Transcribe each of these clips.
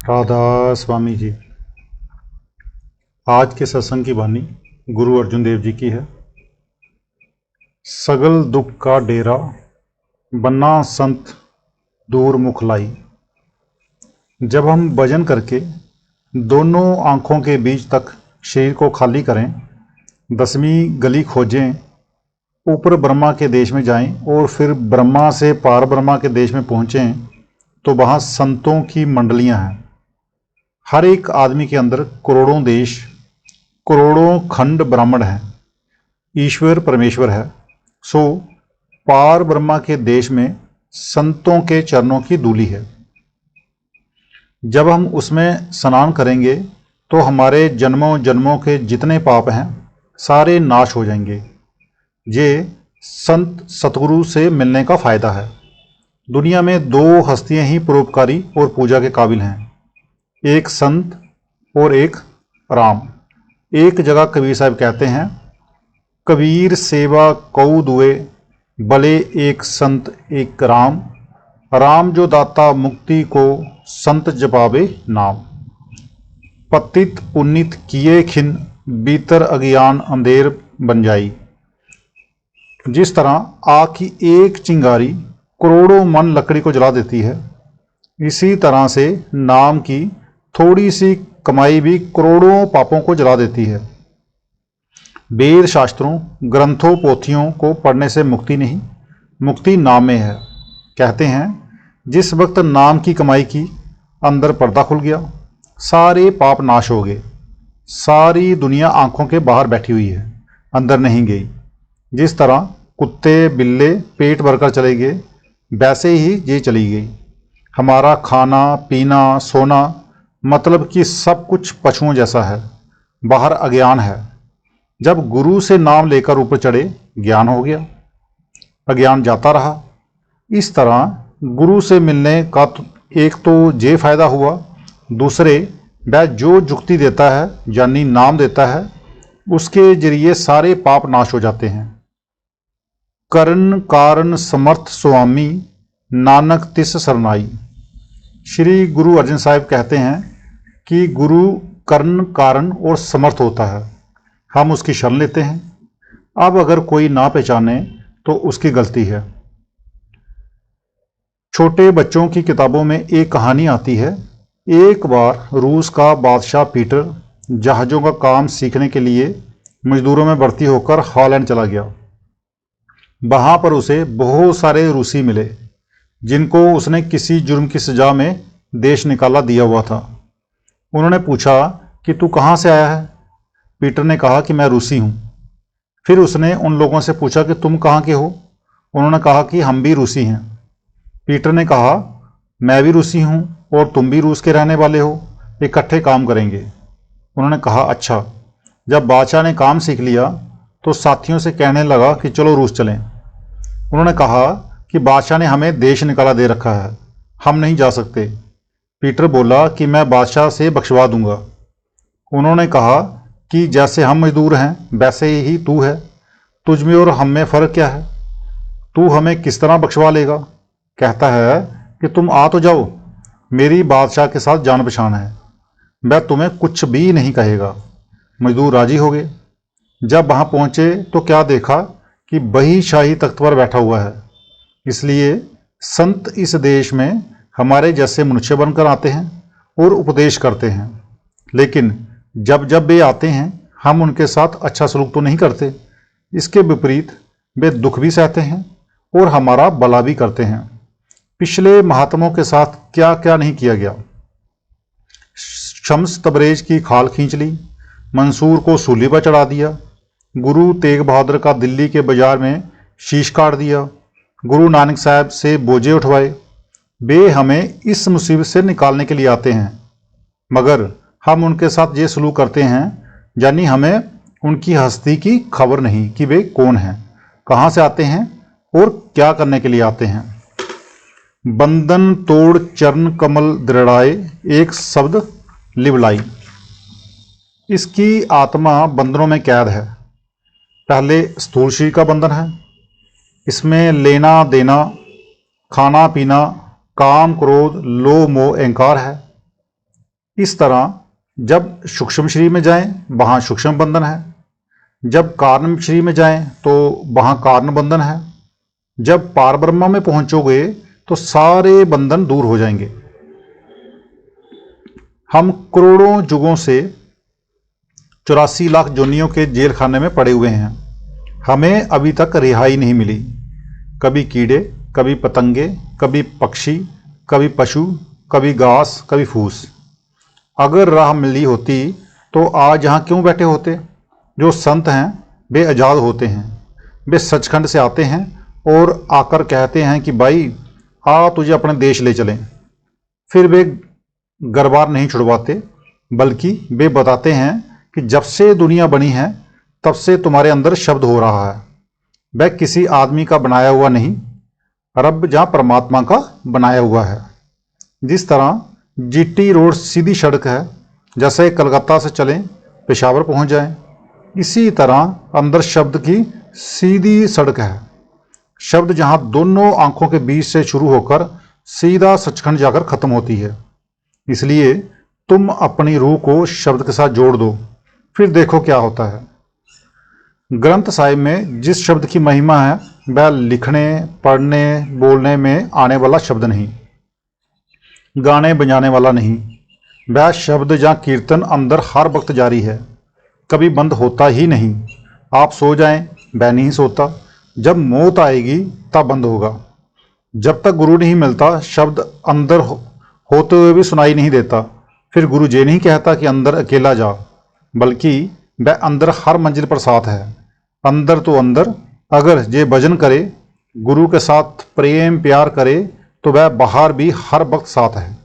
राधा स्वामी जी। आज के सत्संग की वाणी गुरु अर्जुन देव जी की है। सगल दुख का डेरा बन्ना संत दूर मुख लाई। जब हम भजन करके दोनों आँखों के बीच तक शरीर को खाली करें, 10वीं गली खोजें, ऊपर ब्रह्मा के देश में जाएं और फिर ब्रह्मा से पार ब्रह्मा के देश में पहुँचें, तो वहाँ संतों की मंडलियाँ हैं। हर एक आदमी के अंदर करोड़ों देश, करोड़ों खंड ब्राह्मण हैं। ईश्वर परमेश्वर है। सो पार ब्रह्मा के देश में संतों के चरणों की धूलि है। जब हम उसमें स्नान करेंगे तो हमारे जन्मों जन्मों के जितने पाप हैं सारे नाश हो जाएंगे। ये संत सतगुरु से मिलने का फायदा है। दुनिया में दो हस्तियां ही परोपकारी और पूजा के काबिल हैं, एक संत और एक राम। एक जगह कबीर साहब कहते हैं, कबीर सेवा कऊ दुए, भले एक संत एक राम। राम जो दाता मुक्ति को, संत जपावे नाम। पतित पुनित किए खिन, भीतर अज्ञान अंधेर बन जाई। जिस तरह आग की एक चिंगारी करोड़ों मन लकड़ी को जला देती है, इसी तरह से नाम की थोड़ी सी कमाई भी करोड़ों पापों को जला देती है। वेद शास्त्रों, ग्रंथों, पोथियों को पढ़ने से मुक्ति नहीं, मुक्ति नाम में है। कहते हैं, जिस वक्त नाम की कमाई की, अंदर पर्दा खुल गया, सारे पाप नाश हो गए। सारी दुनिया आंखों के बाहर बैठी हुई है, अंदर नहीं गई। जिस तरह कुत्ते बिल्ले पेट भरकर चले गए, वैसे ही ये चली गई। हमारा खाना पीना सोना, मतलब कि सब कुछ पशुओं जैसा है। बाहर अज्ञान है। जब गुरु से नाम लेकर ऊपर चढ़े, ज्ञान हो गया, अज्ञान जाता रहा। इस तरह गुरु से मिलने का एक तो ये फायदा हुआ, दूसरे वह जो जुक्ति देता है यानी नाम देता है, उसके जरिए सारे पाप नाश हो जाते हैं। करण कारण समर्थ स्वामी, नानक तिस सरनाई। श्री गुरु अर्जन साहिब कहते हैं कि गुरु कर्ण कारण और समर्थ होता है, हम उसकी शरण लेते हैं। अब अगर कोई ना पहचाने तो उसकी गलती है। छोटे बच्चों की किताबों में एक कहानी आती है। एक बार रूस का बादशाह पीटर जहाज़ों का काम सीखने के लिए मजदूरों में भर्ती होकर हॉलैंड चला गया। वहाँ पर उसे बहुत सारे रूसी मिले, जिनको उसने किसी जुर्म की सज़ा में देश निकाला दिया हुआ था। उन्होंने पूछा कि तू कहाँ से आया है? पीटर ने कहा कि मैं रूसी हूँ। फिर उसने उन लोगों से पूछा कि तुम कहाँ के हो? उन्होंने कहा कि हम भी रूसी हैं। पीटर ने कहा, मैं भी रूसी हूँ और तुम भी रूस के रहने वाले हो, इकट्ठे काम करेंगे। उन्होंने कहा, अच्छा। जब बादशाह ने काम सीख लिया तो साथियों से कहने लगा कि चलो रूस चलें। उन्होंने कहा कि बादशाह ने हमें देश निकाला दे रखा है, हम नहीं जा सकते। पीटर बोला कि मैं बादशाह से बख्शवा दूंगा। उन्होंने कहा कि जैसे हम मजदूर हैं वैसे ही तू है, तुझ में और हम में फ़र्क क्या है? तू हमें किस तरह बख्शवा लेगा? कहता है कि तुम आ तो जाओ, मेरी बादशाह के साथ जान पहचान है, वह तुम्हें कुछ भी नहीं कहेगा। मजदूर राजी हो गए। जब वहाँ पहुँचे तो क्या देखा कि वही शाही तख्त पर बैठा हुआ है। इसलिए संत इस देश में हमारे जैसे मनुष्य बनकर आते हैं और उपदेश करते हैं, लेकिन जब जब वे आते हैं हम उनके साथ अच्छा सलूक तो नहीं करते। इसके विपरीत वे दुख भी सहते हैं और हमारा भला भी करते हैं। पिछले महात्माओं के साथ क्या क्या नहीं किया गया। शम्स तबरेज की खाल खींच ली, मंसूर को सूली पर चढ़ा दिया, गुरु तेग बहादुर का दिल्ली के बाजार में शीश काट दिया, गुरु नानक साहब से बोझे उठवाए। वे हमें इस मुसीबत से निकालने के लिए आते हैं, मगर हम उनके साथ ये सलूक करते हैं यानी हमें उनकी हस्ती की खबर नहीं कि वे कौन हैं, कहाँ से आते हैं और क्या करने के लिए आते हैं। बंधन तोड़ चरण कमल दृढ़ाए, एक शब्द लिवलाई। इसकी आत्मा बंधनों में कैद है। पहले स्थूल शरीर का बंधन है, इसमें लेना देना, खाना पीना, काम क्रोध लोभ मोह अहंकार है। इस तरह जब सूक्ष्म शरीर में जाएं वहाँ सूक्ष्म बंधन है, जब कारण शरीर में जाएं तो वहाँ कारण बंधन है, जब पार ब्रह्म में पहुंचोगे तो सारे बंधन दूर हो जाएंगे। हम करोड़ों युगों से 84 लाख जोनियों के जेल खाने में पड़े हुए हैं, हमें अभी तक रिहाई नहीं मिली। कभी कीड़े, कभी पतंगे, कभी पक्षी, कभी पशु, कभी घास, कभी फूस। अगर राह मिली होती तो आज यहाँ क्यों बैठे होते। जो संत हैं वे आज़ाद होते हैं, वे सचखंड से आते हैं और आकर कहते हैं कि भाई आ तुझे अपने देश ले चलें। फिर वे गरबार नहीं छुड़वाते, बल्कि वे बताते हैं कि जब से दुनिया बनी है तब से तुम्हारे अंदर शब्द हो रहा है। वह किसी आदमी का बनाया हुआ नहीं, रब जहाँ परमात्मा का बनाया हुआ है। जिस तरह जीटी रोड सीधी सड़क है, जैसे कलकत्ता से चलें पेशावर पहुंच जाएं, इसी तरह अंदर शब्द की सीधी सड़क है। शब्द जहां दोनों आंखों के बीच से शुरू होकर सीधा सचखंड जाकर खत्म होती है। इसलिए तुम अपनी रूह को शब्द के साथ जोड़ दो, फिर देखो क्या होता है। ग्रंथ साहिब में जिस शब्द की महिमा है वह लिखने, पढ़ने, बोलने में आने वाला शब्द नहीं, गाने बजाने वाला नहीं। वह शब्द जहाँ कीर्तन अंदर हर वक्त जारी है, कभी बंद होता ही नहीं। आप सो जाएं, वह नहीं सोता। जब मौत आएगी तब बंद होगा। जब तक गुरु नहीं मिलता शब्द अंदर होते हुए भी सुनाई नहीं देता। फिर गुरु ये नहीं कहता कि अंदर अकेला जा, बल्कि वह अंदर हर मंजिल पर साथ है। अंदर तो अंदर अगर ये भजन करे, गुरु के साथ प्रेम प्यार करे, तो वह बाहर भी हर वक्त साथ है।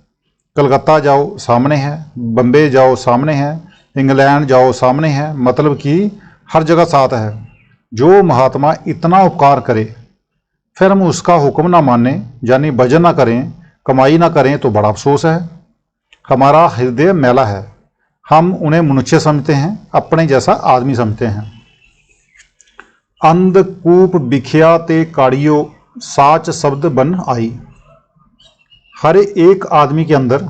कलकत्ता जाओ सामने है, बम्बे जाओ सामने है, इंग्लैंड जाओ सामने है, मतलब कि हर जगह साथ है। जो महात्मा इतना उपकार करे फिर हम उसका हुक्म ना माने, यानी भजन ना करें, कमाई ना करें, तो बड़ा अफसोस है। हमारा हृदय मैला है, हम उन्हें मनुष्य समझते हैं, अपने जैसा आदमी समझते हैं। अंधकूप बिखिया ते काड़ियो, साच शब्द बन आई। हर एक आदमी के अंदर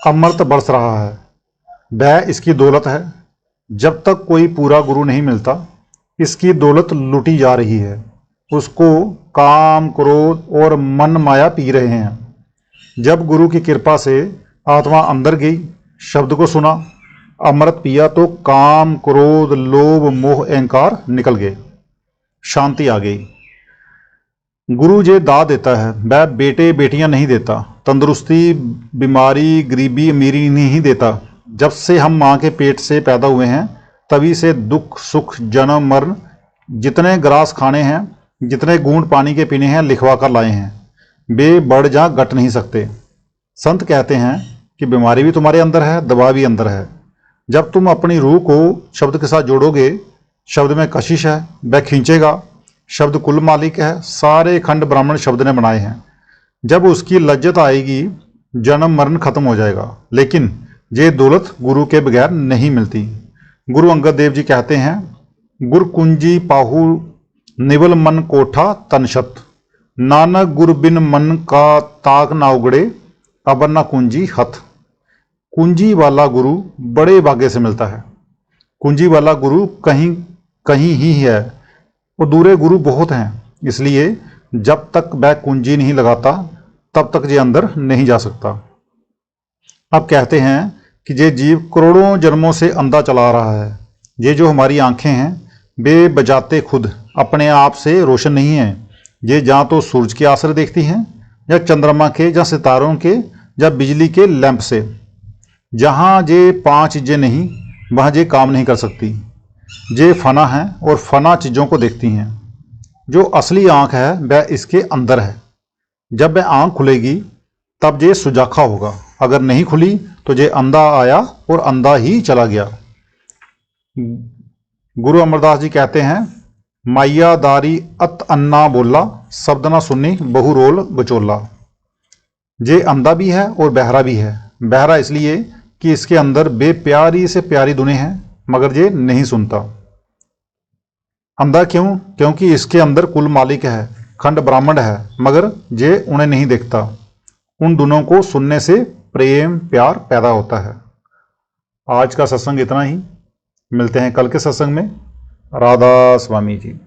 अमृत बरस रहा है, वह इसकी दौलत है। जब तक कोई पूरा गुरु नहीं मिलता इसकी दौलत लूटी जा रही है। उसको काम, क्रोध और मन माया पी रहे हैं। जब गुरु की कृपा से आत्मा अंदर गई, शब्द को सुना, अमृत पिया, तो काम, क्रोध, लोभ, मोह, अहंकार निकल गए, शांति आ गई। गुरु जे दाद देता है, वह बेटे बेटियां नहीं देता, तंदुरुस्ती, बीमारी, गरीबी, अमीरी नहीं देता। जब से हम माँ के पेट से पैदा हुए हैं तभी से दुख, सुख, जन्म, मरण, जितने ग्रास खाने हैं, जितने घूंट पानी के पीने हैं, लिखवा कर लाए हैं। वे बढ़ जा घट नहीं सकते। संत कहते हैं कि बीमारी भी तुम्हारे अंदर है, दवा भी अंदर है। जब तुम अपनी रूह को शब्द के साथ जोड़ोगे, शब्द में कशिश है, वह खींचेगा। शब्द कुल मालिक है, सारे खंड ब्राह्मण शब्द ने बनाए हैं। जब उसकी लज्जत आएगी जन्म मरण खत्म हो जाएगा। लेकिन ये दौलत गुरु के बगैर नहीं मिलती। गुरु अंगद देव जी कहते हैं, गुर कुंजी पाहु निवल मन कोठा तनशत, नानक गुर बिन मन का ताक ना उगड़े, अबर ना कुंजी हथ। कुंजी वाला गुरु बड़े भाग्य से मिलता है। कुंजी वाला गुरु कहीं कहीं ही है, और दूरे गुरु बहुत हैं। इसलिए जब तक वह कुंजी नहीं लगाता तब तक ये अंदर नहीं जा सकता। अब कहते हैं कि ये जीव करोड़ों जन्मों से अंधा चला रहा है। ये जो हमारी आंखें हैं वे बजाते खुद अपने आप से रोशन नहीं हैं। ये जहाँ तो सूरज के आसरे देखती हैं, या चंद्रमा के, या सितारों के, या बिजली के लैंप से। जहाँ ये पांच चीज़ें नहीं वहाँ ये काम नहीं कर सकती। ये फना हैं और फना चीज़ों को देखती हैं। जो असली आँख है वह इसके अंदर है। जब वह आँख खुलेगी तब ये सुजाखा होगा, अगर नहीं खुली तो ये अंधा आया और अंधा ही चला गया। गुरु अमरदास जी कहते हैं, माइया दारी अत अन्ना बोला, शब्द ना सुनी बहु रोल बचोला। ये अंधा भी है और बहरा भी है। बहरा इसलिए कि इसके अंदर बेप्यारी से प्यारी धुनें हैं, मगर ये नहीं सुनता। अंधा क्यों? क्योंकि इसके अंदर कुल मालिक है, खंड ब्राह्मण है, मगर ये उन्हें नहीं देखता। उन धुनों को सुनने से प्रेम प्यार पैदा होता है। आज का सत्संग इतना ही। मिलते हैं कल के सत्संग में। राधा स्वामी जी।